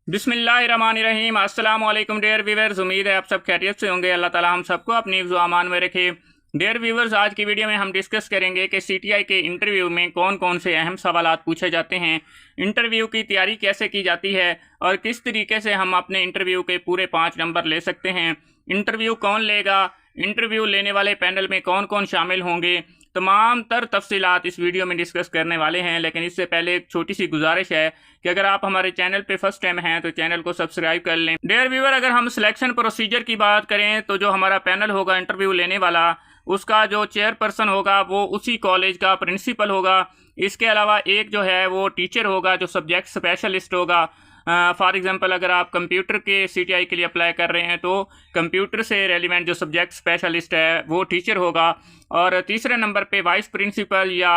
बिस्मिल्लाहिर्रहमानिर्रहीम। अस्सलाम वालेकुम डियर व्यूअर्स, उम्मीद है आप सब खैरियत से होंगे। अल्लाह ताला हम सबको अपनी हिफ्ज़ व अमान में रखे। डियर व्यूअर्स, आज की वीडियो में हम डिस्कस करेंगे कि सीटीआई के इंटरव्यू में कौन कौन से अहम सवालात पूछे जाते हैं, इंटरव्यू की तैयारी कैसे की जाती है और किस तरीके से हम अपने इंटरव्यू के पूरे 5 नंबर ले सकते हैं, इंटरव्यू कौन लेगा, इंटरव्यू लेने वाले पैनल में कौन कौन शामिल होंगे, तमाम तर तफसीलात इस वीडियो में डिस्कस करने वाले हैं। लेकिन इससे पहले एक छोटी सी गुजारिश है कि अगर आप हमारे चैनल पे फर्स्ट टाइम हैं तो चैनल को सब्सक्राइब कर लें। डियर व्यूअर, अगर हम सिलेक्शन प्रोसीजर की बात करें तो जो हमारा पैनल होगा इंटरव्यू लेने वाला, उसका जो चेयरपर्सन होगा वो उसी कॉलेज का प्रिंसिपल होगा। इसके अलावा एक जो है वो टीचर होगा जो सब्जेक्ट स्पेशलिस्ट होगा। फॉर एग्जांपल अगर आप कंप्यूटर के सीटीआई के लिए अप्लाई कर रहे हैं तो कंप्यूटर से रेलिवेंट जो सब्जेक्ट स्पेशलिस्ट है वो टीचर होगा। और तीसरे नंबर पे वाइस प्रिंसिपल या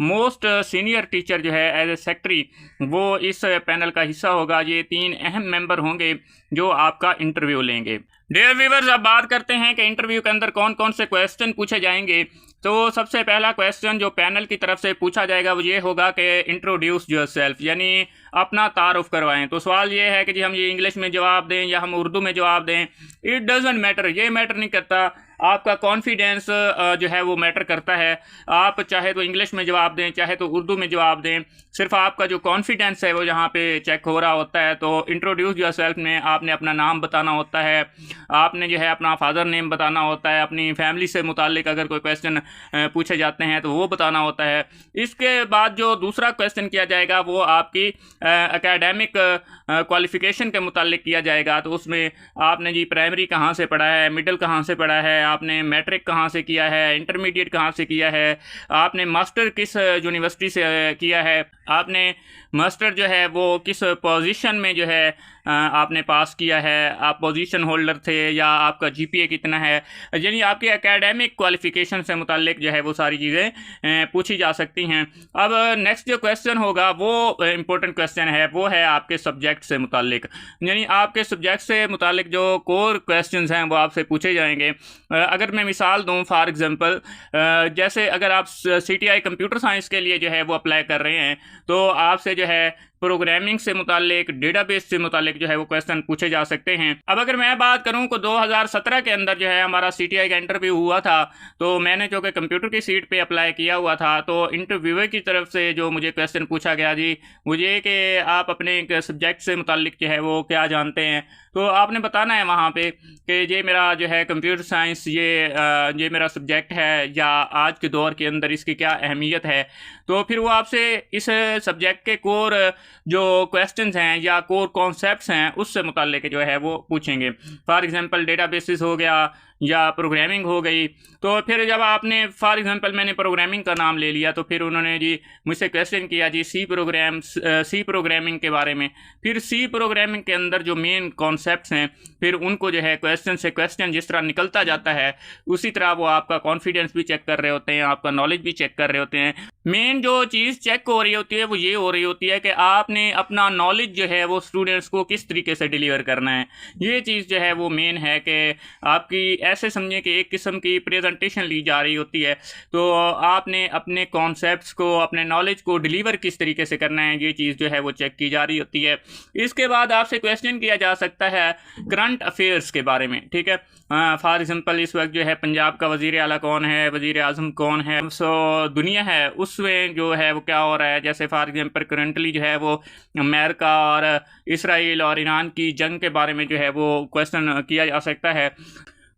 मोस्ट सीनियर टीचर जो है एज ए सेक्रेटरी, वो इस पैनल का हिस्सा होगा। ये 3 अहम मेंबर होंगे जो आपका इंटरव्यू लेंगे। डियर व्यूअर्स, अब बात करते हैं कि इंटरव्यू के अंदर कौन कौन से क्वेश्चन पूछे जाएंगे। तो सबसे पहला क्वेश्चन जो पैनल की तरफ से पूछा जाएगा वो ये होगा कि इंट्रोड्यूस योरसेल्फ, यानी अपना तारुफ करवाएं। तो सवाल ये है कि जी हम ये इंग्लिश में जवाब दें या हम उर्दू में जवाब दें, इट डजंट मैटर, ये मैटर नहीं करता। आपका कॉन्फिडेंस जो है वो मैटर करता है। आप चाहे तो इंग्लिश में जवाब दें चाहे तो उर्दू में जवाब दें, सिर्फ आपका जो कॉन्फिडेंस है वो यहाँ पे चेक हो रहा होता है। तो इंट्रोड्यूस योरसेल्फ में आपने अपना नाम बताना होता है, आपने जो है अपना फादर नेम बताना होता है, अपनी फैमिली से मुतालिक अगर कोई क्वेश्चन पूछे जाते हैं तो वो बताना होता है। इसके बाद जो दूसरा क्वेश्चन किया जाएगा वो आपकी एकेडमिक क्वालिफिकेशन के मुतालिक किया जाएगा। तो उसमें आपने जी प्राइमरी कहाँ से पढ़ा है, मिडिल कहाँ से पढ़ा है, आपने मैट्रिक कहाँ से किया है, इंटरमीडिएट कहाँ से किया है, आपने मास्टर किस यूनिवर्सिटी से किया है, आपने मास्टर जो है वो किस पोजीशन में जो है आपने पास किया है, आप पोजीशन होल्डर थे या आपका जीपीए कितना है, यानी आपके एकेडमिक क्वालिफिकेशन से मुतालिक जो है वो सारी चीज़ें पूछी जा सकती हैं। अब नेक्स्ट जो क्वेश्चन होगा वो इम्पोर्टेंट क्वेश्चन है, वो है आपके सब्जेक्ट से मुतालिक, यानी आपके सब्जेक्ट से मुतालिक जो कोर क्वेश्चंस हैं वो आपसे पूछे जाएंगे। अगर मैं मिसाल दूं, फॉर एग्जांपल जैसे अगर आप सीटीआई कंप्यूटर साइंस के लिए जो है वो अप्लाई कर रहे हैं तो आपसे जो है प्रोग्रामिंग से मुतालिक, डेटाबेस से मुतालिक जो है वो क्वेश्चन पूछे जा सकते हैं। अब अगर मैं बात करूं तो 2017 के अंदर जो है हमारा सीटीआई का इंटरव्यू हुआ था, तो मैंने जो कि कंप्यूटर की सीट पे अप्लाई किया हुआ था, तो इंटरव्यूअर की तरफ से जो मुझे क्वेश्चन पूछा गया जी मुझे कि आप अपने सब्जेक्ट से मुतालिक जो है वो क्या जानते हैं। तो आपने बताना है वहाँ पे कि ये मेरा जो है कंप्यूटर साइंस ये मेरा सब्जेक्ट है या आज के दौर के अंदर इसकी क्या अहमियत है। तो फिर वो आपसे इस सब्जेक्ट के कोर जो क्वेश्चंस हैं या कोर कॉन्सेप्ट्स हैं उससे मुताल्लिक जो है वो पूछेंगे। फॉर एग्जांपल डेटाबेसिस हो गया या प्रोग्रामिंग हो गई। तो फिर जब आपने फॉर एग्जांपल मैंने प्रोग्रामिंग का नाम ले लिया तो फिर उन्होंने जी मुझसे क्वेश्चन किया जी सी प्रोग्रामिंग के बारे में। फिर सी प्रोग्रामिंग के अंदर जो मेन कॉन्सेप्ट्स हैं फिर उनको जो है क्वेश्चन से क्वेश्चन जिस तरह निकलता जाता है उसी तरह वो आपका कॉन्फिडेंस भी चेक कर रहे होते हैं, आपका नॉलेज भी चेक कर रहे होते हैं। मेन जो चीज़ चेक हो रही होती है वो ये हो रही होती है कि आपने अपना नॉलेज जो है वो स्टूडेंट्स को किस तरीके से डिलीवर करना है। ये चीज़ जो है वो मेन है कि आपकी ऐसे समझें कि एक किस्म की प्रेजेंटेशन ली जा रही होती है, तो आपने अपने कॉन्सेप्ट्स को, अपने नॉलेज को डिलीवर किस तरीके से करना है, ये चीज़ जो है वो चेक की जा रही होती है। इसके बाद आपसे क्वेश्चन किया जा सकता है करंट अफेयर्स के बारे में, ठीक है। फॉर एग्जांपल इस वक्त जो है पंजाब का वज़ीर आला कौन है, वज़ीर आज़म कौन है, सो दुनिया है उसमें जो है वो क्या हो रहा है। जैसे फॉर एग्जांपल करंटली जो है वो अमेरिका और इसराइल और ईरान की जंग के बारे में जो है वो क्वेश्चन किया जा सकता है।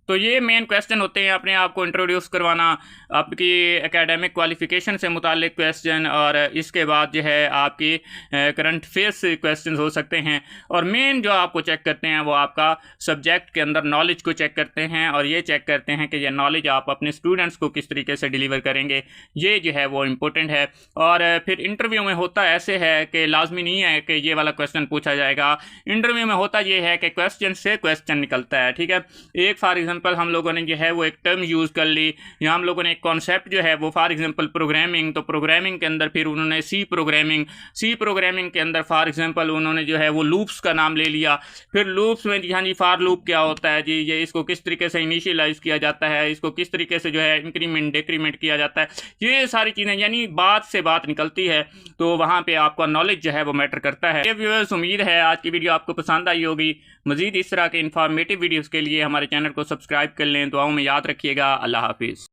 तो ये मेन क्वेश्चन होते हैं, अपने आप को इंट्रोड्यूस करवाना, आपकी एकेडमिक क्वालिफिकेशन से मुतालिक क्वेश्चन, और इसके बाद जो है आपकी करंट अफेयर्स से क्वेश्चन हो सकते हैं। और मेन जो आपको चेक करते हैं वो आपका सब्जेक्ट के अंदर नॉलेज को चेक करते हैं और ये चेक करते हैं कि ये नॉलेज आप अपने स्टूडेंट्स को किस तरीके से डिलीवर करेंगे, ये जो है वो इम्पोर्टेंट है। और फिर इंटरव्यू में होता ऐसे है कि लाजमी नहीं है कि ये वाला क्वेश्चन पूछा जाएगा। इंटरव्यू में होता ये है कि क्वेश्चन से क्वेश्चन निकलता है, ठीक है। एक फॉर एग्जाम्पल एग्जांपल हम लोगों ने जो है वो एक टर्म यूज़ कर ली, या हम लोगों ने एक कॉन्सेप्ट जो है वो फॉर एग्जांपल प्रोग्रामिंग, तो प्रोग्रामिंग के अंदर फिर उन्होंने सी प्रोग्रामिंग के अंदर फॉर एग्जांपल उन्होंने जो है वो लूप्स का नाम ले लिया। फिर लूप्स में जी हाँ जी फॉर लूप क्या होता है जी, ये इसको किस तरीके से इनिशियलाइज किया जाता है, इसको किस तरीके से जो है इंक्रीमेंट डिक्रीमेंट किया जाता है, ये सारी चीज़ें यानी बात से बात निकलती है, तो वहाँ पे आपका नॉलेज जो है वो मैटर करता है। ये व्यूअर्स, उम्मीद है आज की वीडियो आपको पसंद आई होगी। मज़ीद इस तरह के इन्फॉर्मेटिव वीडियोज़ के लिए हमारे चैनल को सब्सक्राइब कर लें। दुआओं में याद रखिएगा। अल्लाह हाफिज़।